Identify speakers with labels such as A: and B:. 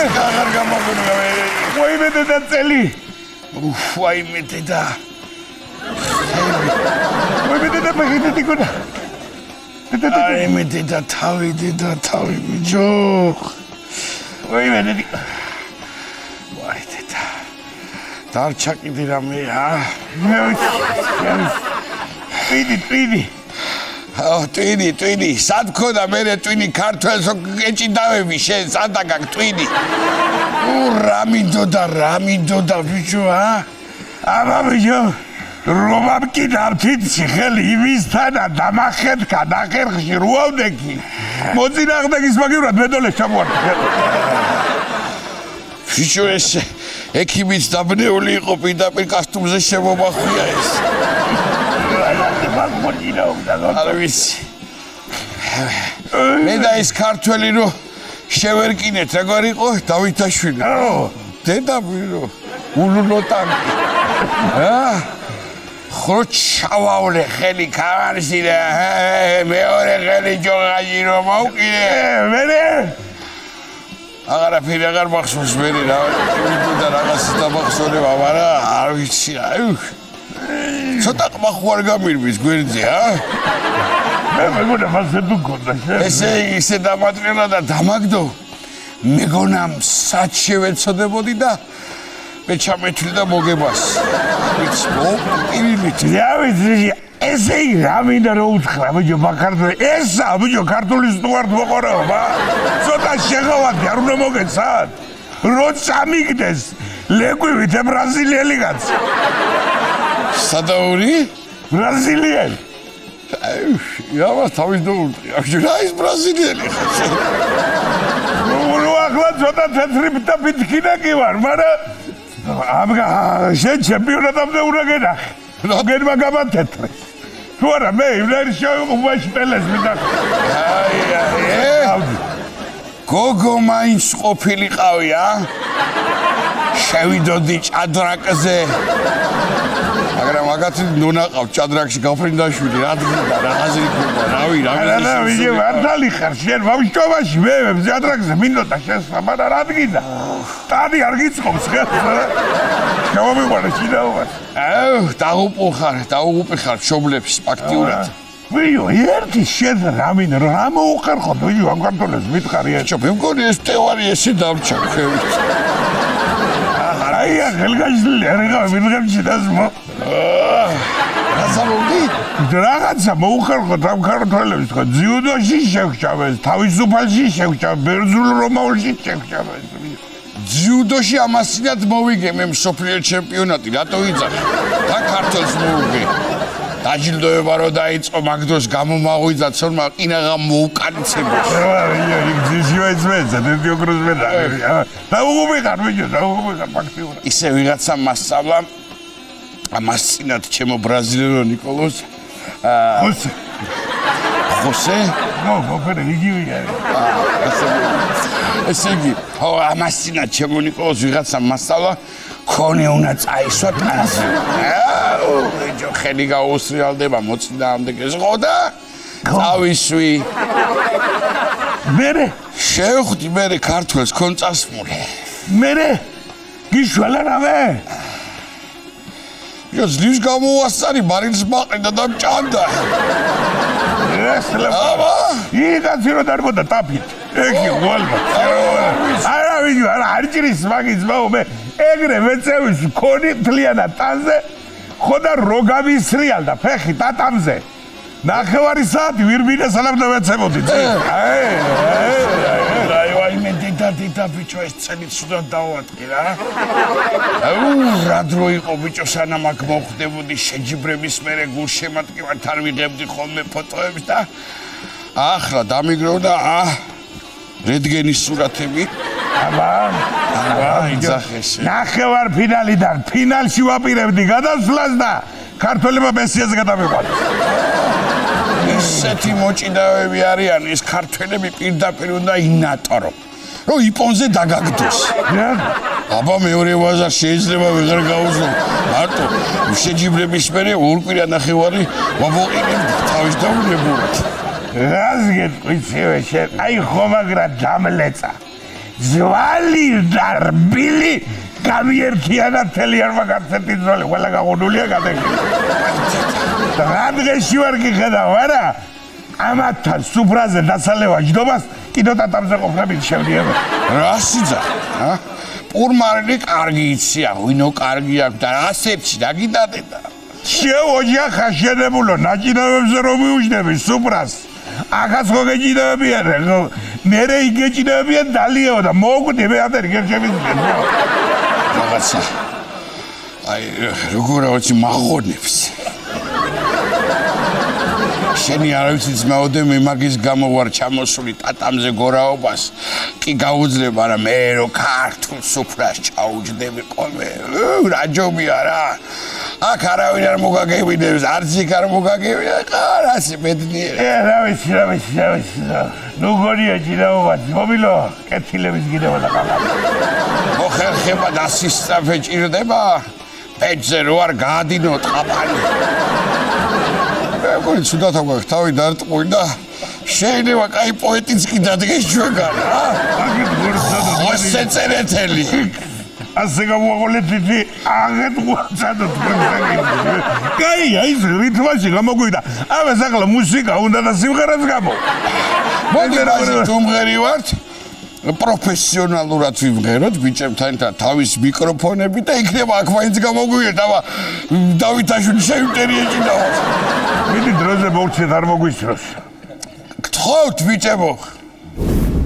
A: აღარ გამოგონა ვაიმე დედა წელი ვაიმე დედა ვაიმე დედა მაგიტი გონა ვაიმე დედა თავი ბიჭო ვაიმე დედა ვაი დედა დარჩა კიდე რამეა ტვინი ტვინი სად ქონდა მე ტვინი ქართველს ეჭიდავები შენ სადა გაკ ტვინი რა მინდოდა ბიჭო აბა ბიჭო რომამ კიდავთით ხელი იმისთანა დამახეთ გადახერხში რუავდექი მოწინააღმდეგის მაგივრად მედოლეს ჩამოვარდა ბიჭო ეს ექიმიც დაბნეული იყო პირდაპირ კასტუმზე შემომახვია ეს არ ვიცი მე და ეს ქართველი რო შევერკინეთ როგორ იყო დავითაშვილი დედა ბირო ულულოტანკი ხო ჩავავლე ხელი ქავარში და მეორე ხელი ჯოღაჟი რომ მოვკიდე მერე აღარაფერი აღარ მახსოვს მე რა და რაღაცა დამახსოვნება მაგრამ არ ვიცი ცოტა ყმახვარ გამირბის გვერდზე მე მეგონა მასე თუ გონდა ესე ისე დამატრიალა და დამაგდო მეგონამ სად შევეცოდებოდი და მე ჩამეთვლი და მოგებას ვიცი მოპირილით რა ვიცი ესე რა მინდა რომ უთხრა ბიჭო ბაქარდო ესა ბიჭო ქართულის სტუარტ მოყარება ცოტა შეღავდი არ უნდა მოგეცად რო წამიგდეს ლეგვივით ბრაზილიელი კაც სადაური ბრაზილიელი იავა თავის დაურტყი რა ის ბრაზილიელი ნუ ახლა ცოტა თეთრი და ფითქინა კი ვარ მაგრამ შენ ჩემპიონატამდე უნდა გენახე როგერმა გამათეთრეს თუ არა მე იმერი შევუბაში პელეს მითხა გოგო მაინც ყოფილიყავია შევიდოდი ჭადრაკზე მაგრამ მაგათი ნონაყავ ჭადრაკში გაფრინდაშვილი რა დგინდა რაღაცი გქონდა რავი რა ვიჯე მართალი ხარ შენ ბავშვობაში მე ჭადრაკზე მინდოდა შესვა მაგრამ რა დგინდა ტანი არ გიწყობს შევამიყვანე შინაობას დაუღუპი ხარ მშობლებს აქტიურად ვიო ერთი შენ რა მინდა რა მოუხერხო ვიო ამ კარტონებს მითხარი ეჩო მე მგონი ეს თეორია ესე დამჭა ხევით აი ხელგაჟლი რა ვიღებში დასმო რაღაცა მოუხერხოთ ამ ქართველებს ხო ძიუდოში შევჭამეს თავისუფალში შევჭამეს ბერძნულ რომაულში შევჭამეს ძიუდოში ამასინად მოვიგე მე მსოფლიო ჩემპიონატი რატო იწარ და ქართველს მოვიგე დაჯილდოება რო დაიწყო მაგდროს გამომაღვიძა ცოლმა ყინაღა მოუკანცება იქ ძიჟვეძმეძა დედიოგროზმედა დაუღუბიხარ ბიჭო დაუღუბიხარ ფაქტიურად ისე ვიღაცა მასწავლა ამას წინათ ჩემო ბრაზილიელო ნიკოლოს ხოსე მოგფერე იგივეა ესე იგი ამას წინათ ჩემო ნიკოლოს ვიღაცა მასწავლა ქონე უნდა წაისვა ტანზე ბიჭო ხელი გაუსრიალდება მოწინააღმდეგე ხო და წავისვი მერე შევხვდი მერე ქართველს ქონ წასმული მერე გიშვალა რავე ძლივს გამოვასწარი მარილს მაყენდა და მჭამდა აბა იგაცი რო დარბოდა ტაფით ეკი ვალმა არა ვიჯო არ ჭრის მაგის მაო მე ეგრე მეწევის ქონი თლიანად ტანზე ხო და რო გამისრიალდა ფეხი ტატამზე ნახევარი საათი ვირბინე სალამდა მეცემოდი აი ვაიმე დედა ბიჭო ეს წელი ცუდად დავატყი რა რა დრო იყო ბიჭო სანამ აქ მოხვდებოდი შეჯიბრების მერე გულშემატკივართ არ ვიღებდი ხოლმე ფოტოებს და ახლა დამიგროვდა რენტგენის სურათები აბა იძახეს ნახევარ ფინალიდან ფინალში ვაპირებდი გადასვლას და ქართველებმა მესიაზე გადამეყვანეს ესეთი მოჭიდავები არიან ეს ქართველები პირდაპირ უნდა ინატორო რომ იპონზე დაგაგდოს აბა მეორე ვაზარ შეიძლება ვეღარ გაუძლო მარტო შეჯიბრების მერე ორკვირა ნახევარი ვაბოყინებ თავის დაუნებურად რას გეტყვი შენ აი ხომაგრა დამლეცა ძვალი და რბილი გამიერთიანა მთელი არმაგაცეთი ძვალი ყველა გაღუნულია გადაგიხდა რა დღეში ვარ გიხედავ არა ამათთან სუფრაზე დასალევა ჯდომას კინოტატრზე ყოფნებით შევდიება რა სიძა პურმარნი კარგი იცია ვინო კარგი აქვს და ასეთში რა გიდადედა შეოჯახა შენებულო ნაჭინავებზე რომ მიუჯდები სუფრას ახაც ხო გეჭინავებიან მერე იგეჭინავებიან დალიეო და მოუკვდი მე ამდენი გერჩების რაღაცა აი როგორ ავიცი მაღონებს შენი არ ვიცი ძმაოდე მე მაგის გამო ვარ ჩამოსული ტატამზე გორაობას კი გაუძლებ არა მე რო ქართულ სუფრას ჩაუჯდები ხოლმე რა ჯობია რა აქ არავინ არ მოგაგებინებს არც იქ არ მოგაგებინებს ყარასი ბედნიერი რა ვიცი ნუ გონია ჯინაობა მობილო კეთილების გინევა და ყალა მოხერხება და სისწრაფე ჭირდება პეჭზე რო არ გაადინო ტყაპანი გონი ცუდად აგვაქვს თავი დარტყუი და შეიძლება კაი პოეტიც კი დადგეს ჩვენგან რა ხოსე წერეთელი ასე გამოაღოლეთ აღეთ უცადო თქვენ კაია ის რითმაში გამოგვიდა ამას ახლა მუსიკა უნდა და სიმღერაც გამო მოდი რა თუმღერი ვართ პროფესიონალურად ვიმღეროთ ბიჭებთან და თავის მიკროფონები და იქნება აქ მაინც გამოგვიერთა დავითაშვილი შეიმტერია ჭიდაო მიდი დროზე მოვცეთ არ მოგვისროს გთხოვთ ბიჭებო